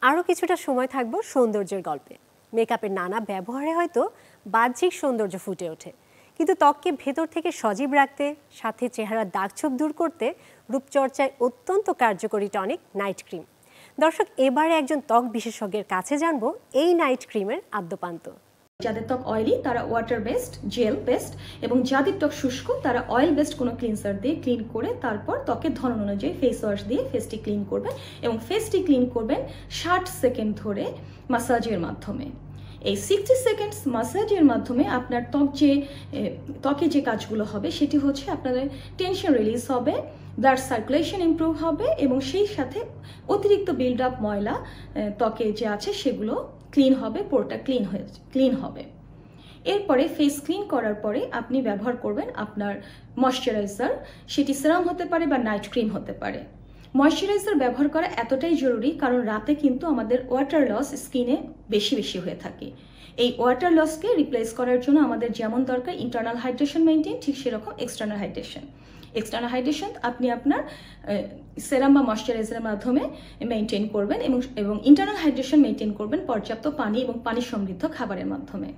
আরও কিছুটা সময় থাকবো সৌন্দর্যের গল্পে। মেকআপের নানা ব্যবহারে হয়তো বাহ্যিক সৌন্দর্য ফুটে ওঠে, কিন্তু ত্বককে ভেতর থেকে সজীব রাখতে, সাথে চেহারার দাগছোপ দূর করতে রূপচর্চায় অত্যন্ত কার্যকরী টনিক নাইট ক্রিম। দর্শক, এবারে একজন ত্বক বিশেষজ্ঞের কাছে জানবো এই নাইট ক্রিমের আদ্যোপান্ত। যাদের ত্বক অয়েলি তারা ওয়াটার বেসড, জেল বেসড, এবং যাদের ত্বক শুষ্ক তারা অয়েল বেসড কোনো ক্লিনসার দিয়ে ক্লিন করে তারপর ত্বকের ধরন অনুযায়ী ফেস ওয়াশ দিয়ে ফেসটি ক্লিন করবেন, এবং ফেসটি ক্লিন করবেন 60 সেকেন্ড ধরে মাসাজের মাধ্যমে। এই 60 সেকেন্ডস মাসাজের মাধ্যমে আপনার ত্বকে যে কাজগুলো হবে সেটি হচ্ছে আপনাদের টেনশন রিলিজ হবে, ব্লাড সার্কুলেশন ইমপ্রুভ হবে, এবং সেই সাথে অতিরিক্ত বিল্ড আপ ময়লা ত্বকে যে আছে সেগুলো ক্লিন হবে, পোরটা ক্লিন হবে। এরপরে ফেস ক্লিন করার পরে আপনি ব্যবহার করবেন আপনার ময়শ্চারাইজার, সেটি সিরাম হতে পারে বা নাইট ক্রিম হতে পারে। ময়শ্চারাইজার ব্যবহার করা এতটাই জরুরি কারণ রাতে কিন্তু আমাদের ওয়াটার লস স্কিনে বেশি হয়ে থাকে। এই ওয়াটার লসকে রিপ্লেস করার জন্য আমাদের যেমন দরকার ইন্টারনাল হাইড্রেশন মেনটেন, ঠিক সেরকম এক্সটার্নাল হাইড্রেশন আপনি আপনার সেরাম বা ময়শ্চারাইজারের মাধ্যমে মেনটেন করবেন, এবং ইন্টারনাল হাইড্রেশন মেনটেন করবেন পর্যাপ্ত পানি এবং পানি সমৃদ্ধ খাবারের মাধ্যমে।